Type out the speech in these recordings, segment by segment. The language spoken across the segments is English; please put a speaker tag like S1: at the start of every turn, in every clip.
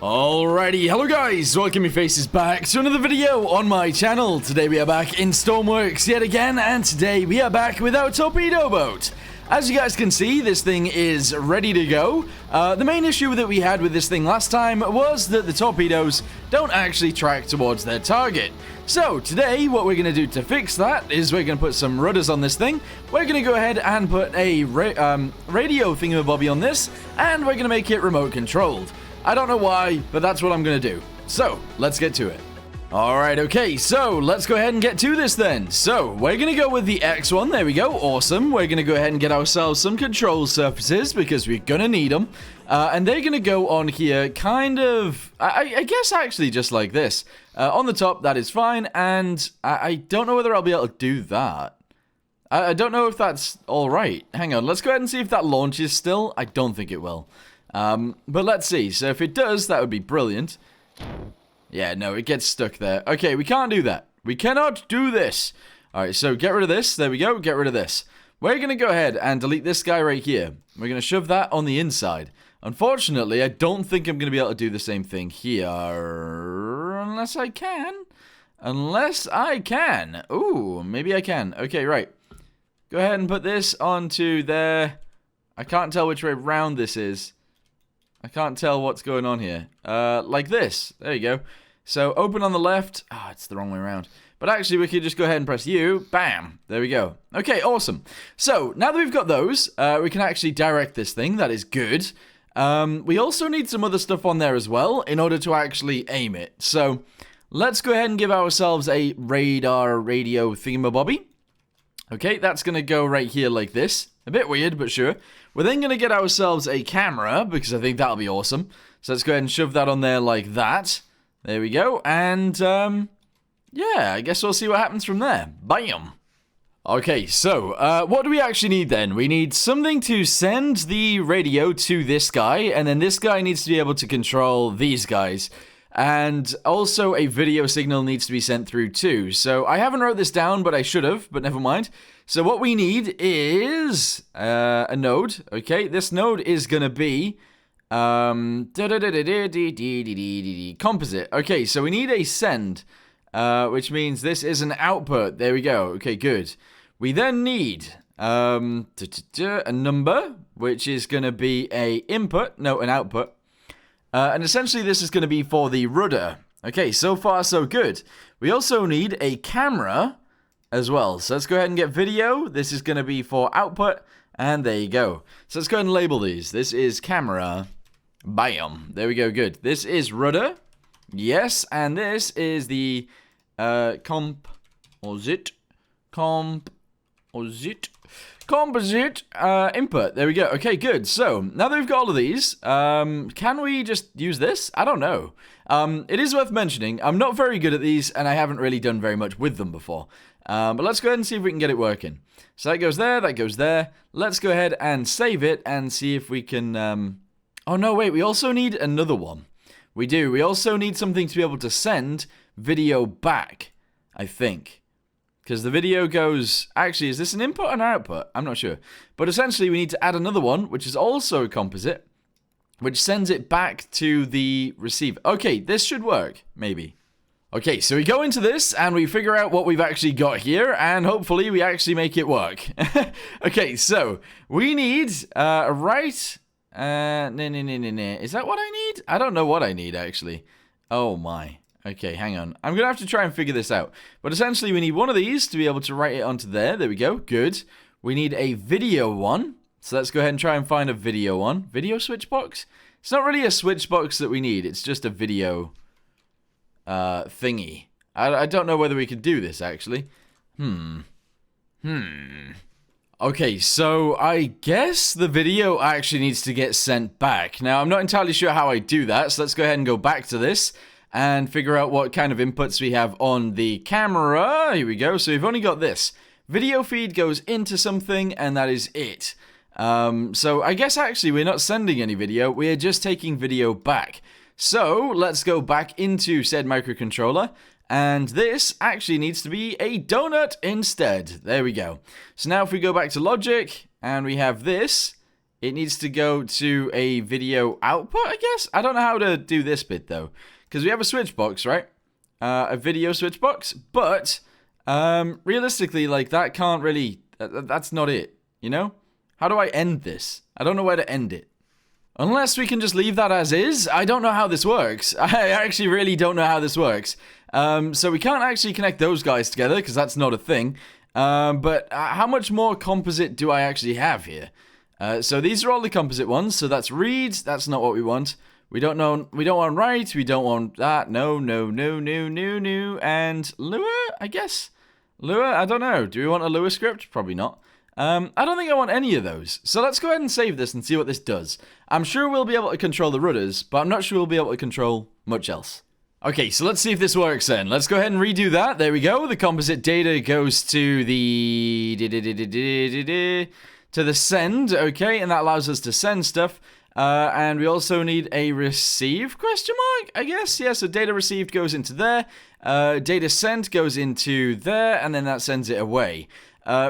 S1: Alrighty, hello guys, welcome your faces back to another video on my channel. Today we are back in Stormworks yet again, and today we are back with our torpedo boat. As you guys can see, this thing is ready to go. The main issue that we had with this thing last time was that the torpedoes don't actually track towards their target. So today, what we're going to do to fix that is we're going to put some rudders on this thing. We're going to go ahead and put a radio thingamabobby on this, and we're going to make it remote controlled. I don't know why, but that's what I'm going to do. So, let's get to it. Alright, okay, so let's go ahead and get to this then. So, we're going to go with the X one. There we go. Awesome. We're going to go ahead and get ourselves some control surfaces because we're going to need them. And they're going to go on here kind of, I guess actually just like this. On the top, that is fine. And I don't know whether I'll be able to do that. I don't know if that's alright. Hang on, let's go ahead and see if that launches still. I don't think it will. But let's see. So if it does, that would be brilliant. Yeah, no, it gets stuck there. Okay, we can't do that. We cannot do this. Alright, so get rid of this. There we go. Get rid of this. We're going to go ahead and delete this guy right here. We're going to shove that on the inside. Unfortunately, I don't think I'm going to be able to do the same thing here. Unless I can. Unless I can. Ooh, maybe I can. Okay, right. Go ahead and put this onto there. I can't tell which way round this is. I can't tell what's going on here. Like this. There you go. So, open on the left. Ah, it's the wrong way around. But actually, we could just go ahead and press U. Bam. There we go. Okay, awesome. So, now that we've got those, we can actually direct this thing. That is good. We also need some other stuff on there as well in order to actually aim it. So, let's go ahead and give ourselves a radar radio thingamabobby. Okay, that's going to go right here like this. A bit weird, but sure. We're then going to get ourselves a camera, because I think that'll be awesome. So let's go ahead and shove that on there like that. There we go. And, yeah, I guess we'll see what happens from there. Bam! Okay, so, what do we actually need then? We need something to send the radio to this guy, and then this guy needs to be able to control these guys. And also a video signal needs to be sent through too. So I haven't wrote this down, but I should have, but never mind. So what we need is a node. Okay, this node is going to be composite. Okay, so we need a send, which means this is an output. There we go. Okay, good. We then need a number, which is going to be an output. And essentially this is going to be for the rudder. Okay, so far so good. We also need a camera as well. So let's go ahead and get video. This is going to be for output. And there you go. So let's go ahead and label these. This is camera. Bam. There we go, good. This is rudder. Yes, and this is the composite input. There we go. Okay, good. So, now that we've got all of these, can we just use this? I don't know. It is worth mentioning, I'm not very good at these, and I haven't really done very much with them before. But let's go ahead and see if we can get it working. So that goes there, that goes there. Let's go ahead and save it and see if we can... Oh, no, wait, we also need another one. We do. We also need something to be able to send video back, I think. Because the video goes... Actually, is this an input or an output? I'm not sure. But essentially, we need to add another one, which is also composite, which sends it back to the receiver. Okay, this should work, maybe. Okay, so we go into this, and we figure out what we've actually got here, and hopefully we actually make it work. Okay, so we need a right... Is that what I need? I don't know what I need, actually. Oh, my... Okay, hang on. I'm going to have to try and figure this out. But essentially, we need one of these to be able to write it onto there. There we go. Good. We need a video one. So let's go ahead and try and find a video one. Video switch box? It's not really a switch box that we need. It's just a video thingy. I don't know whether we could do this, actually. Okay, so I guess the video actually needs to get sent back. Now, I'm not entirely sure how I do that. So let's go ahead and go back to this. And figure out what kind of inputs we have on the camera. Here we go. So we've only got this. Video feed goes into something, and that is it. So I guess actually we're not sending any video. We're just taking video back. So let's go back into said microcontroller. And this actually needs to be a donut instead. There we go. So now if we go back to logic, and we have this, it needs to go to a video output, I guess? I don't know how to do this bit, though. Because we have a switch box, right? A video switch box. But, realistically, like, that can't really... that's not it, you know? How do I end this? I don't know where to end it. Unless we can just leave that as is. I don't know how this works. I actually really don't know how this works. So we can't actually connect those guys together, because that's not a thing. But how much more composite do I actually have here? So these are all the composite ones. So that's read. That's not what we want. We don't know. We don't want write. We don't want that. No. And Lua, I guess. Lua, I don't know. Do we want a Lua script? Probably not. I don't think I want any of those. So let's go ahead and save this and see what this does. I'm sure we'll be able to control the rudders, but I'm not sure we'll be able to control much else. Okay, so let's see if this works then. Let's go ahead and redo that. There we go. The composite data goes to the send, okay, and that allows us to send stuff. And we also need a receive, question mark, I guess. Yeah, so data received goes into there. Data sent goes into there, and then that sends it away.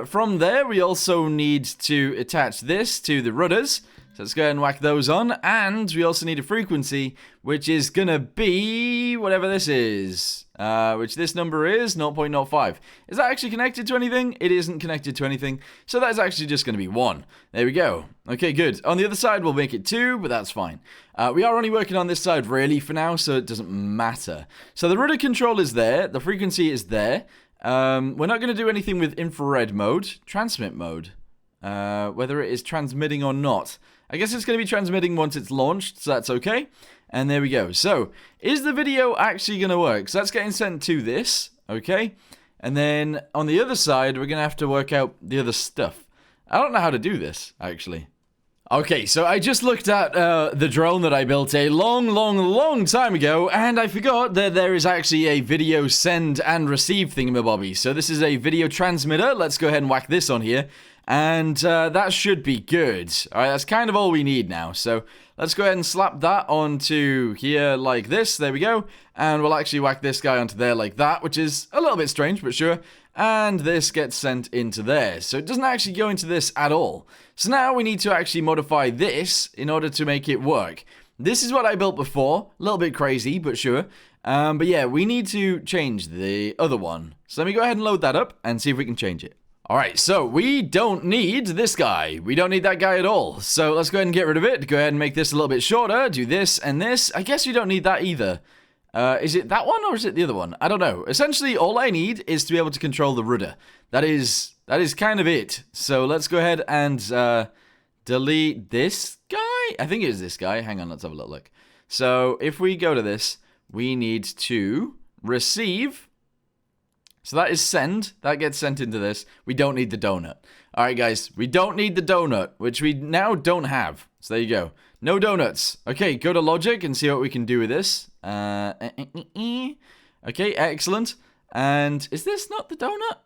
S1: From there, we also need to attach this to the rudders. So let's go ahead and whack those on. And we also need a frequency, which is going to be whatever this is. Which this number is 0.05. Is that actually connected to anything? It isn't connected to anything. So that's actually just going to be 1. There we go. Okay, good. On the other side, we'll make it 2, but that's fine. We are only working on this side really for now, so it doesn't matter. So the rudder control is there. The frequency is there. We're not going to do anything with infrared mode. Transmit mode. Whether it is transmitting or not. I guess it's going to be transmitting once it's launched, so that's okay. And there we go. So, is the video actually going to work? So that's getting sent to this, okay? And then on the other side, we're going to have to work out the other stuff. I don't know how to do this, actually. Okay, so I just looked at the drone that I built a long time ago, and I forgot that there is actually a video send and receive thingamabobby. So this is a video transmitter. Let's go ahead and whack this on here. And that should be good. Alright, that's kind of all we need now. So let's go ahead and slap that onto here like this. There we go. And we'll actually whack this guy onto there like that, which is a little bit strange, but sure. And this gets sent into there. So it doesn't actually go into this at all. So now we need to actually modify this in order to make it work. This is what I built before. A little bit crazy, but sure. But yeah, we need to change the other one. So let me go ahead and load that up and see if we can change it. Alright, so we don't need this guy. We don't need that guy at all. So let's go ahead and get rid of it. Go ahead and make this a little bit shorter. Do this and this. I guess we don't need that either. Is it that one or is it the other one? I don't know. Essentially, all I need is to be able to control the rudder. That is kind of it. So let's go ahead and delete this guy. I think it is this guy. Hang on, let's have a little look. So if we go to this, we need to receive. So that is send. That gets sent into this. We don't need the donut. Alright, guys. We don't need the donut, which we now don't have. So there you go. No donuts. Okay, go to logic and see what we can do with this. Okay, excellent. And is this not the donut?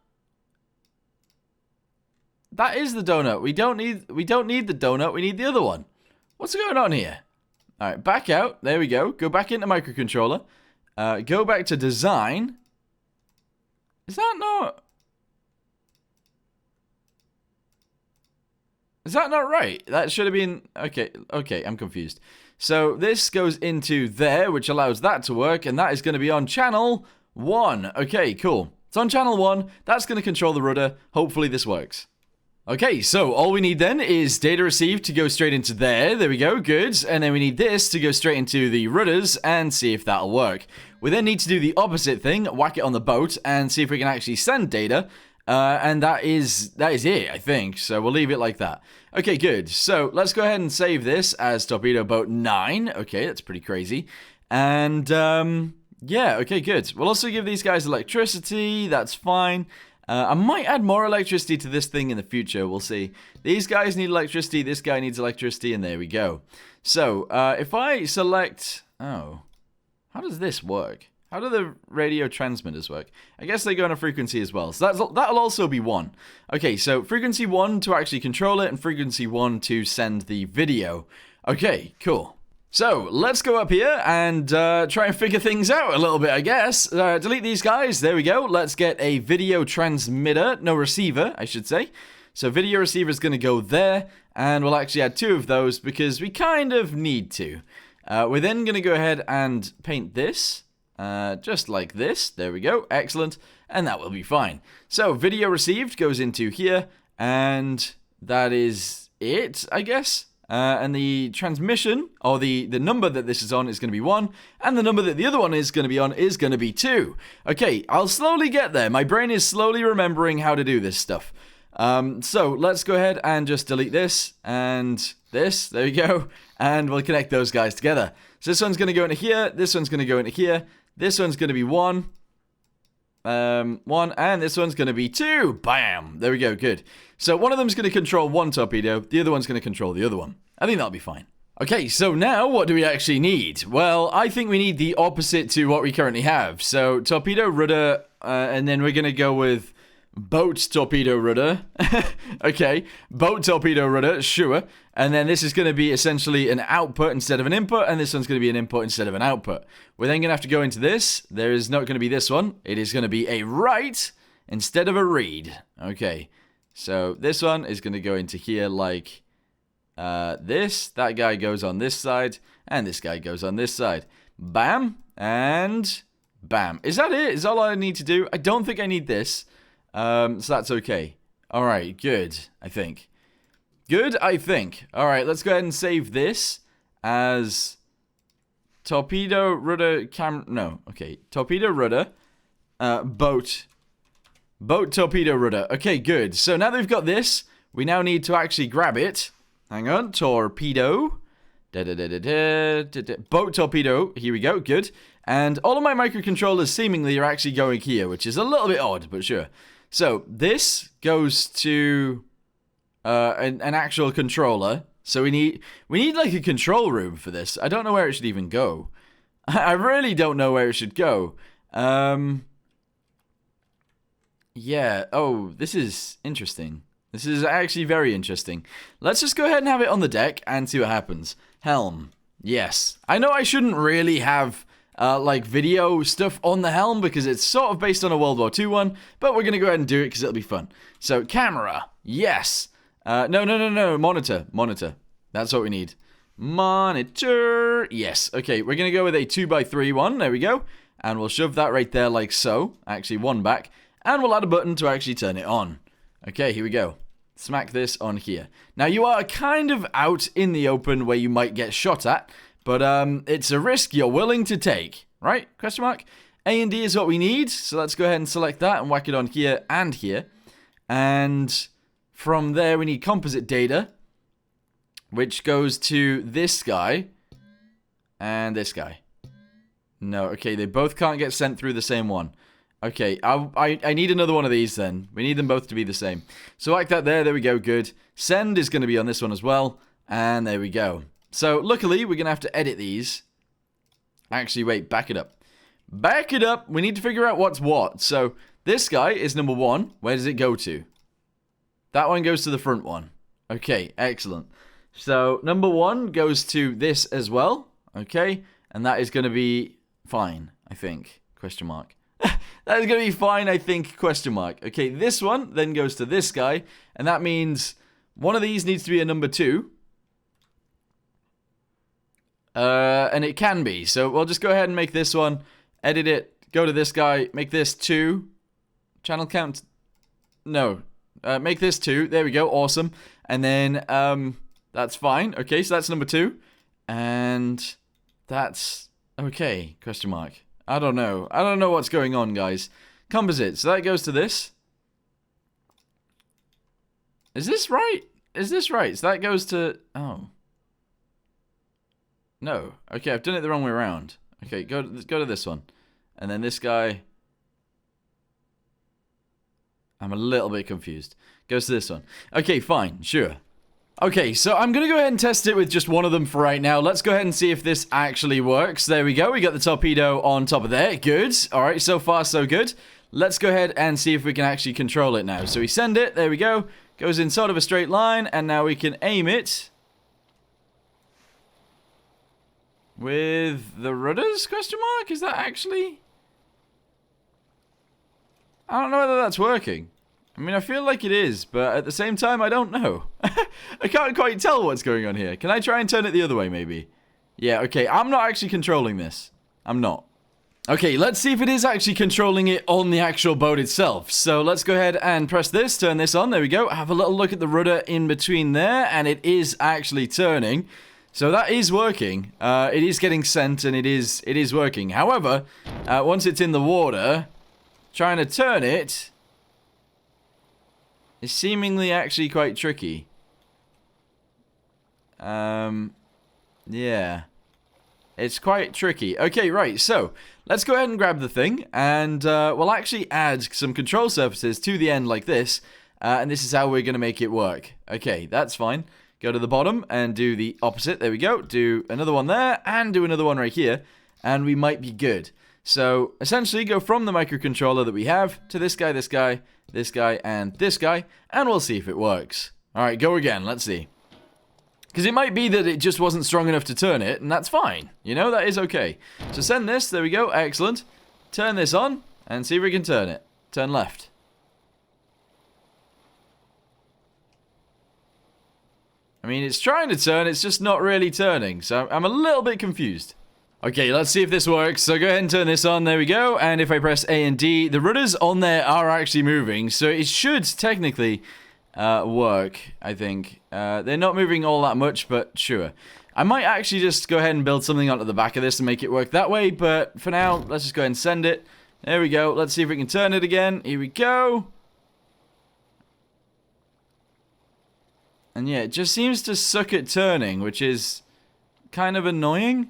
S1: That is the donut. We don't need the donut. We need the other one. What's going on here? Alright, back out. There we go. Go back into microcontroller. Go back to design. Is that not right? That should have been... Okay, I'm confused. So this goes into there, which allows that to work, and that is going to be on channel 1. Okay, cool. It's on channel 1. That's going to control the rudder. Hopefully this works. Okay, so all we need then is data received to go straight into there. There we go, good. And then we need this to go straight into the rudders and see if that'll work. We then need to do the opposite thing, whack it on the boat, and see if we can actually send data. And that is it, I think. So we'll leave it like that. Okay, good. So let's go ahead and save this as Torpedo Boat 9. Okay, that's pretty crazy. And, yeah, okay, good. We'll also give these guys electricity. That's fine. I might add more electricity to this thing in the future. We'll see. These guys need electricity. This guy needs electricity. And there we go. So, if I select... Oh. How does this work? How do the radio transmitters work? I guess they go on a frequency as well. So that'll also be 1. Okay, so frequency 1 to actually control it, and frequency 1 to send the video. Okay, cool. So, let's go up here and try and figure things out a little bit, I guess. Delete these guys. There we go. Let's get a video transmitter. No, receiver, I should say. So video receiver is going to go there, and we'll actually add 2 of those because we kind of need to. We're then going to go ahead and paint this, just like this. There we go, excellent, and that will be fine. So video received goes into here, and that is it, I guess. And the transmission, or the number that this is on, is going to be 1, and the number that the other one is going to be on is going to be 2. Okay, I'll slowly get there. My brain is slowly remembering how to do this stuff. So let's go ahead and just delete this, and this, there we go, and we'll connect those guys together. So this one's going to go into here, this one's going to go into here, this one's going to be 1, and this one's going to be 2. Bam! There we go, good. So one of them's going to control one torpedo, the other one's going to control the other one. I think that'll be fine. Okay, so now what do we actually need? Well, I think we need the opposite to what we currently have. So torpedo rudder, and then we're going to go with boat torpedo rudder. Okay, boat torpedo rudder, sure. And then this is going to be essentially an output instead of an input, and this one's going to be an input instead of an output. We're then going to have to go into this. There is not going to be this one. It is going to be a write instead of a read. Okay, so this one is going to go into here like this. That guy goes on this side, and this guy goes on this side. Bam, and bam. Is that it? Is all I need to do? I don't think I need this. So that's okay. Alright, good, I think. Good, I think. Alright, let's go ahead and save this as torpedo rudder no, okay. Torpedo rudder, boat torpedo rudder. Okay, good. So now that we've got this, we now need to actually grab it. Hang on, torpedo. Boat torpedo. Here we go, good. And all of my microcontrollers seemingly are actually going here, which is a little bit odd, but sure. So this goes to an actual controller. So we need like a control room for this. I don't know where it should even go. I really don't know where it should go. Yeah. Oh, this is interesting. This is actually very interesting. Let's just go ahead and have it on the deck and see what happens. Helm. Yes. I know I shouldn't really have like video stuff on the helm because it's sort of based on a World War II one, but we're going to go ahead and do it because it'll be fun. So camera. Yes. No. Monitor. That's what we need. Monitor. Yes. Okay, we're going to go with a 2x3 one. There we go. And we'll shove that right there like so. Actually, one back. And we'll add a button to actually turn it on. Okay, here we go. Smack this on here. Now, you are kind of out in the open where you might get shot at, but it's a risk you're willing to take, right? Question mark. A and D is what we need, so let's go ahead and select that and whack it on here and here. And from there, we need composite data, which goes to this guy and this guy. No, okay, they both can't get sent through the same one. Okay, I need another one of these then. We need them both to be the same. So like that there we go, good. Send is going to be on this one as well. And there we go. So luckily, we're going to have to edit these. Actually, wait, back it up. Back it up. We need to figure out what's what. So this guy is number 1. Where does it go to? That one goes to the front one. Okay, excellent. So number 1 goes to this as well. Okay, and that is going to be fine, I think. Question mark. That is going to be fine, I think, question mark. Okay, this one then goes to this guy, and that means one of these needs to be a number 2. And it can be, so we'll just go ahead and make this one, edit it, go to this guy, make this 2. Channel count, no, make this 2, there we go, awesome. And then, that's fine, okay, so that's number 2. And that's, okay, question mark. I don't know what's going on, guys. Composite, so that goes to this. Is this right? Is this right? So that goes to... Oh. No. Okay, I've done it the wrong way around. Okay, go to this one. And then this guy... I'm a little bit confused. Goes to this one. Okay, fine. Sure. Okay, so I'm going to go ahead and test it with just one of them for right now. Let's go ahead and see if this actually works. There we go. We got the torpedo on top of there. Good. All right, so far so good. Let's go ahead and see if we can actually control it now. So we send it. There we go. Goes in sort of a straight line, and now we can aim it with the rudders, question mark? Is that actually... I don't know whether that's working. I mean, I feel like it is, but at the same time, I don't know. I can't quite tell what's going on here. Can I try and turn it the other way, maybe? Yeah, okay, I'm not actually controlling this. I'm not. Okay, let's see if it is actually controlling it on the actual boat itself. So let's go ahead and press this, turn this on. There we go. Have a little look at the rudder in between there, and it is actually turning. So that is working. It is getting sent, and it is working. However, once it's in the water, trying to turn it is seemingly actually quite tricky. Yeah. It's quite tricky. Okay, right, so let's go ahead and grab the thing, and we'll actually add some control surfaces to the end like this, and this is how we're going to make it work. Okay, that's fine. Go to the bottom and do the opposite. There we go. Do another one there, and do another one right here, and we might be good. So, essentially, go from the microcontroller that we have to this guy, this guy, this guy, and this guy, and we'll see if it works. Alright, go again. Let's see. Because it might be that it just wasn't strong enough to turn it, and that's fine. You know, that is okay. So send this, there we go, excellent. Turn this on, and see if we can turn it. Turn left. I mean, it's trying to turn, it's just not really turning, so I'm a little bit confused. Okay, let's see if this works. So go ahead and turn this on, there we go, and if I press A and D, the rudders on there are actually moving, so it should technically work, I think. They're not moving all that much, but sure. I might actually just go ahead and build something onto the back of this and make it work that way, but for now, let's just go ahead and send it. There we go. Let's see if we can turn it again. Here we go. And yeah, it just seems to suck at turning, which is kind of annoying.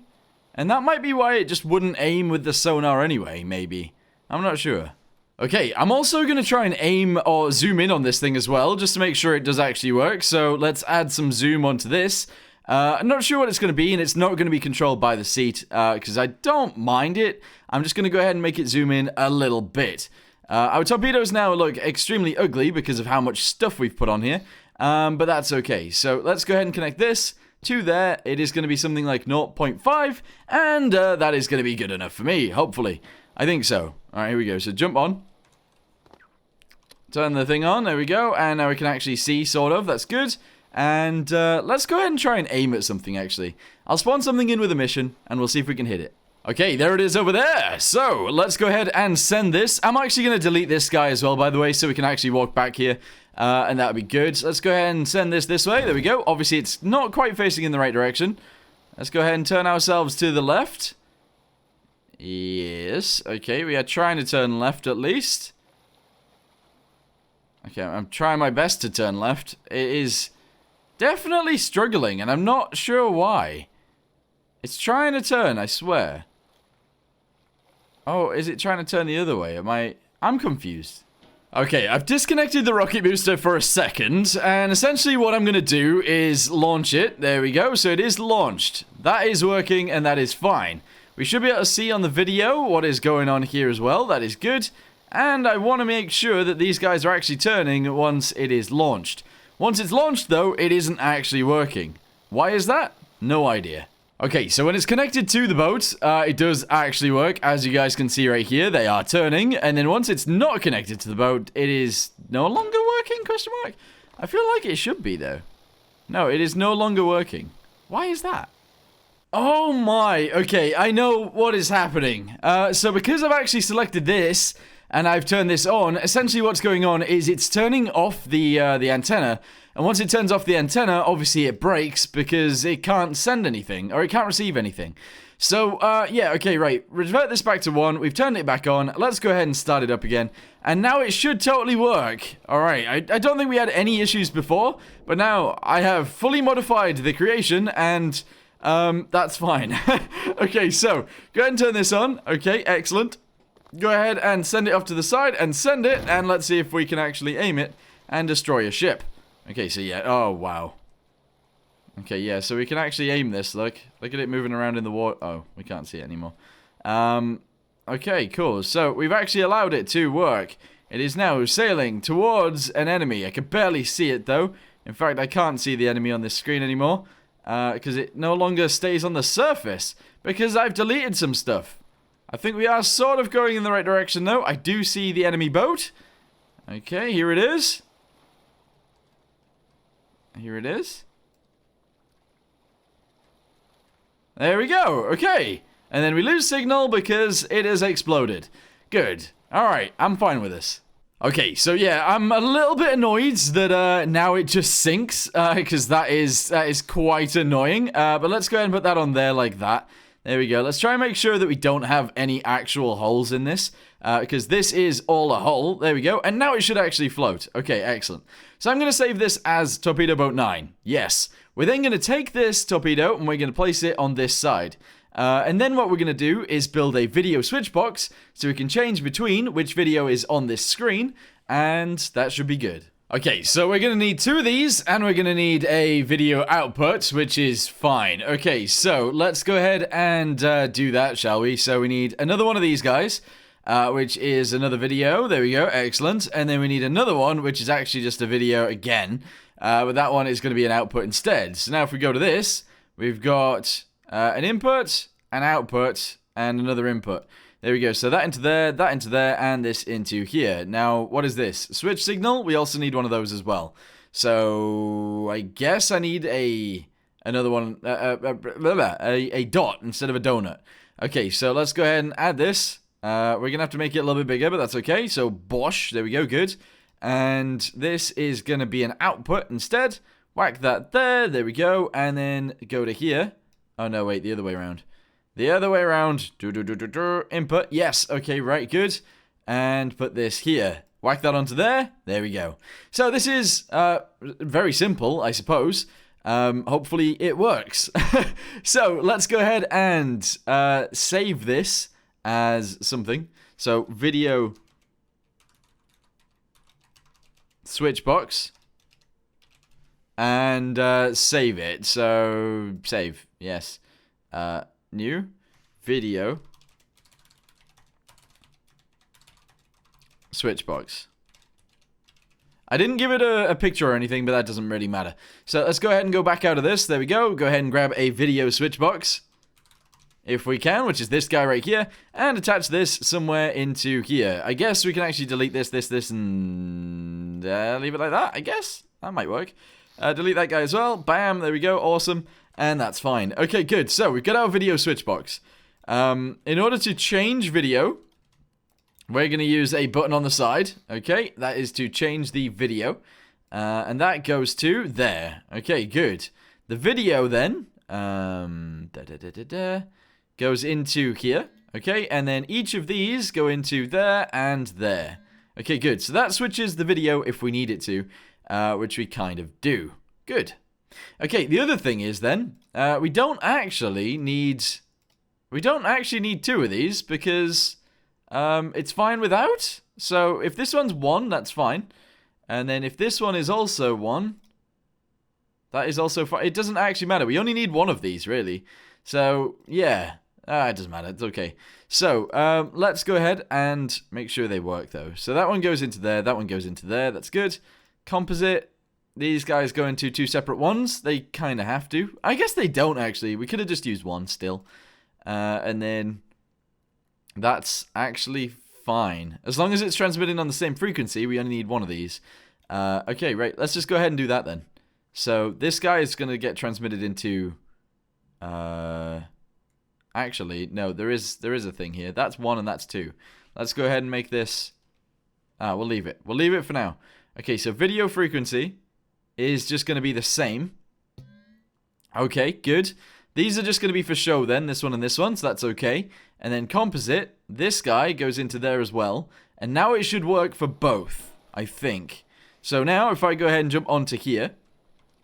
S1: And that might be why it just wouldn't aim with the sonar anyway, maybe. I'm not sure. Okay, I'm also going to try and aim or zoom in on this thing as well, just to make sure it does actually work. So let's add some zoom onto this. I'm not sure what it's going to be, and it's not going to be controlled by the seat, because I don't mind it. I'm just going to go ahead and make it zoom in a little bit. Our torpedoes now look extremely ugly because of how much stuff we've put on here, but that's okay. So let's go ahead and connect this to there. It is going to be something like 0.5, and that is going to be good enough for me, hopefully. I think so. Alright, here we go. So jump on. Turn the thing on, there we go, and now we can actually see, sort of, that's good. And let's go ahead and try and aim at something, actually. I'll spawn something in with a mission, and we'll see if we can hit it. Okay, there it is over there. So, let's go ahead and send this. I'm actually going to delete this guy as well, by the way, so we can actually walk back here, and that would be good. Let's go ahead and send this way, there we go. Obviously, it's not quite facing in the right direction. Let's go ahead and turn ourselves to the left. Yes, okay, we are trying to turn left at least. Okay, I'm trying my best to turn left. It is definitely struggling, and I'm not sure why. It's trying to turn, I swear. Oh, is it trying to turn the other way? I'm confused. Okay, I've disconnected the rocket booster for a second, and essentially what I'm going to do is launch it. There we go, so it is launched. That is working, and that is fine. We should be able to see on the video what is going on here as well. That is good. And I want to make sure that these guys are actually turning once it is launched. Once it's launched, though, it isn't actually working. Why is that? No idea. Okay, so when it's connected to the boat, it does actually work. As you guys can see right here, they are turning. And then once it's not connected to the boat, it is no longer working, question mark? I feel like it should be, though. No, it is no longer working. Why is that? Oh my, okay, I know what is happening. So because I've actually selected this, and I've turned this on, essentially what's going on is it's turning off the antenna, and once it turns off the antenna, obviously it breaks because it can't send anything, or it can't receive anything. So, yeah, okay, right, revert this back to 1, we've turned it back on, let's go ahead and start it up again, and now it should totally work. Alright, I don't think we had any issues before, but now I have fully modified the creation, and that's fine. Okay, so, go ahead and turn this on, okay, excellent. Go ahead and send it off to the side and send it, and let's see if we can actually aim it and destroy a ship. Okay, so yeah, oh wow. Okay, yeah, so we can actually aim this, look at it moving around in the water. Oh, we can't see it anymore. Okay, cool, so we've actually allowed it to work. It is now sailing towards an enemy. I can barely see it though. In fact, I can't see the enemy on this screen anymore, because it no longer stays on the surface, because I've deleted some stuff. I think we are sort of going in the right direction, though. I do see the enemy boat. Okay, here it is. Here it is. There we go. Okay. And then we lose signal because it has exploded. Good. Alright, I'm fine with this. Okay, so yeah, I'm a little bit annoyed that now it just sinks, because that is quite annoying. But let's go ahead and put that on there like that. There we go. Let's try and make sure that we don't have any actual holes in this, because this is all a hole. There we go. And now it should actually float. Okay, excellent. So I'm going to save this as Torpedo Boat 9. Yes. We're then going to take this torpedo and we're going to place it on this side. And then what we're going to do is build a video switch box so we can change between which video is on this screen, and that should be good. Okay, so we're going to need 2 of these, and we're going to need a video output, which is fine. Okay, so let's go ahead and do that, shall we? So we need another one of these guys, which is another video. There we go, excellent. And then we need another one, which is actually just a video again, but that one is going to be an output instead. So now if we go to this, we've got an input, an output, and another input. There we go. So that into there, and this into here. Now, what is this? Switch signal? We also need one of those as well. So I guess I need another one, a dot instead of a donut. Okay, so let's go ahead and add this. We're going to have to make it a little bit bigger, but that's okay. So bosh, there we go, good. And this is going to be an output instead. Whack that there we go. And then go to here. Oh, no, wait, the other way around. The other way around. Input. Yes. Okay, right, good. And put this here. Whack that onto there. There we go. So this is very simple, I suppose. Hopefully it works. So let's go ahead and save this as something. So video switch box. And save it. So save. Yes. New video switch box. I didn't give it a picture or anything, but that doesn't really matter. So let's go ahead and go back out of this. There we go. Go ahead and grab a video switch box, if we can, which is this guy right here, and attach this somewhere into here. I guess we can actually delete this, and leave it like that, I guess. That might work. Delete that guy as well. Bam, there we go. Awesome. And that's fine. Okay, good. So we've got our video switch box. In order to change video, we're going to use a button on the side. Okay, that is to change the video. And that goes to there. Okay, good. The video then goes into here. Okay, and then each of these go into there and there. Okay, good. So that switches the video if we need it to, which we kind of do. Good. Okay, the other thing is then, we don't actually need 2 of these because it's fine without. So if this one's 1, that's fine. And then if this one is also 1, that is also fine. It doesn't actually matter. We only need 1 of these, really. So, yeah. It doesn't matter. It's okay. So, let's go ahead and make sure they work, though. So that one goes into there. That one goes into there. That's good. Composite. These guys go into 2 separate ones. They kind of have to. I guess they don't, actually. We could have just used 1 still. And then that's actually fine. As long as it's transmitting on the same frequency, we only need 1 of these. Okay, right. Let's just go ahead and do that then. So this guy is going to get transmitted into... Actually, no, there is a thing here. That's 1 and that's 2. Let's go ahead and make this... we'll leave it. We'll leave it for now. Okay, so video frequency is just going to be the same. Okay, good. These are just going to be for show then, this one and this one, so that's okay. And then composite, this guy goes into there as well. And now it should work for both, I think. So now if I go ahead and jump onto here,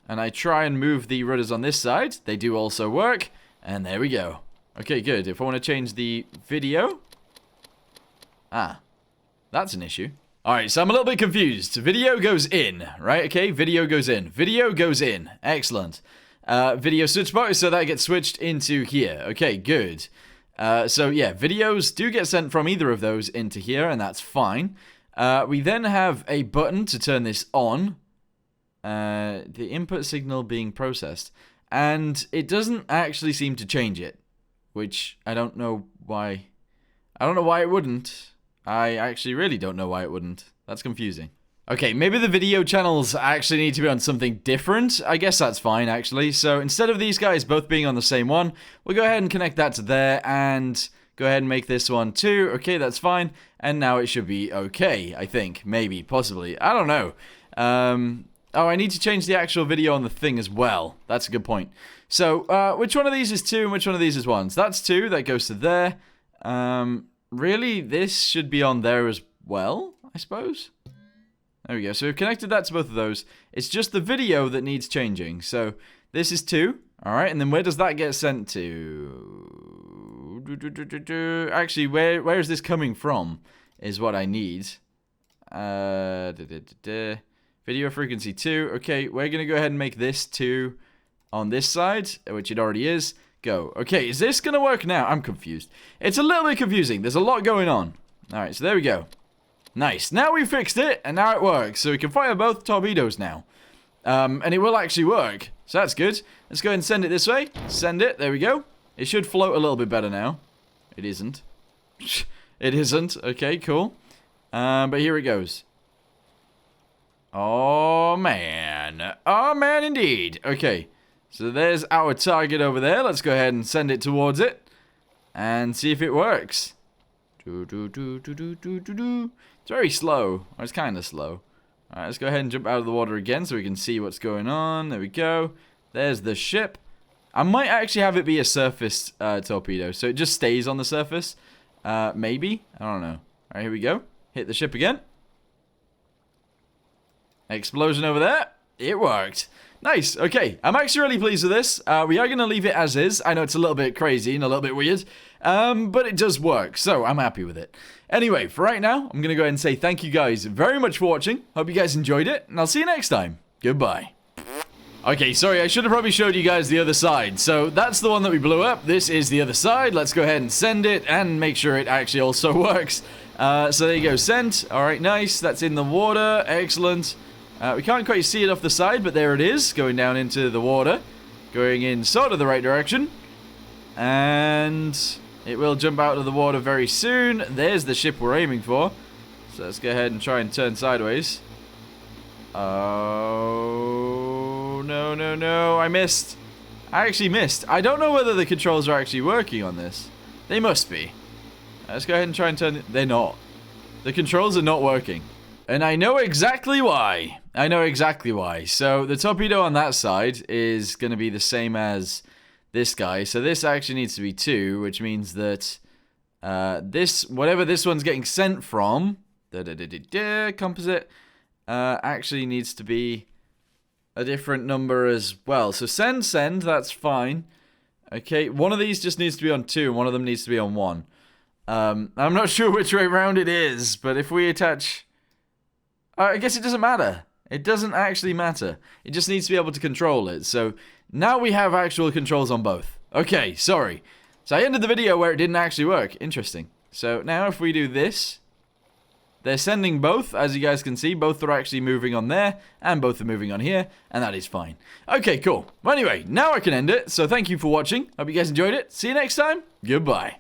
S1: and I try and move the rudders on this side, they do also work. And there we go. Okay, good. If I want to change the video... that's an issue. Alright, so I'm a little bit confused. Video goes in, right? Okay, video goes in. Video goes in. Excellent. Video switch box, so that gets switched into here. Okay, good. So yeah, videos do get sent from either of those into here, and that's fine. We then have a button to turn this on. The input signal being processed. And it doesn't actually seem to change it. Which, I don't know why. I don't know why it wouldn't. I actually really don't know why it wouldn't. That's confusing. Okay, maybe the video channels actually need to be on something different. I guess that's fine, actually. So instead of these guys both being on the same one, we'll go ahead and connect that to there and go ahead and make this one too. Okay, that's fine. And now it should be okay, I think. Maybe, possibly. I don't know. Oh, I need to change the actual video on the thing as well. That's a good point. So, which one of these is 2 and which one of these is 1? So that's 2. That goes to there. Really, this should be on there as well, I suppose. There we go. So we've connected that to both of those. It's just the video that needs changing. So this is 2. Alright, and then where does that get sent to? Actually, where is this coming from is what I need. Video frequency 2. Okay, we're going to go ahead and make this 2 on this side, which it already is. Go. Okay, is this going to work now? I'm confused. It's a little bit confusing. There's a lot going on. Alright, so there we go. Nice. Now we fixed it, and now it works. So we can fire both torpedoes now. And it will actually work. So that's good. Let's go ahead and send it this way. Send it. There we go. It should float a little bit better now. It isn't. It isn't. Okay, cool. But here it goes. Oh, man. Oh, man, indeed. Okay. So there's our target over there. Let's go ahead and send it towards it. And see if it works. It's very slow. Or it's kind of slow. Alright, let's go ahead and jump out of the water again so we can see what's going on. There we go. There's the ship. I might actually have it be a surface torpedo, so it just stays on the surface. Maybe. I don't know. Alright, here we go. Hit the ship again. Explosion over there. It worked. Nice. Okay. I'm actually really pleased with this. We are going to leave it as is. I know it's a little bit crazy and a little bit weird. But it does work. So I'm happy with it. Anyway, for right now, I'm going to go ahead and say thank you guys very much for watching. Hope you guys enjoyed it. And I'll see you next time. Goodbye. Okay, sorry. I should have probably showed you guys the other side. So that's the one that we blew up. This is the other side. Let's go ahead and send it and make sure it actually also works. So there you go. Sent. All right, nice. That's in the water. Excellent. We can't quite see it off the side, but there it is, going down into the water, going in sort of the right direction, and it will jump out of the water very soon. There's the ship we're aiming for, so let's go ahead and try and turn sideways. Oh, no, no, no, I missed. I actually missed. I don't know whether the controls are actually working on this. They must be. Let's go ahead and try and turn it. They're not. The controls are not working. And I know exactly why. I know exactly why. So the torpedo on that side is going to be the same as this guy. So this actually needs to be 2, which means that whatever this one's getting sent from, composite, actually needs to be a different number as well. So send, that's fine. Okay, one of these just needs to be on 2, and one of them needs to be on 1. I'm not sure which way round it is, but if we attach... I guess it doesn't matter. It doesn't actually matter. It just needs to be able to control it. So now we have actual controls on both. Okay, sorry. So I ended the video where it didn't actually work. Interesting. So now if we do this, they're sending both. As you guys can see, both are actually moving on there, and both are moving on here, and that is fine. Okay, cool. Well, anyway, now I can end it. So thank you for watching. Hope you guys enjoyed it. See you next time. Goodbye.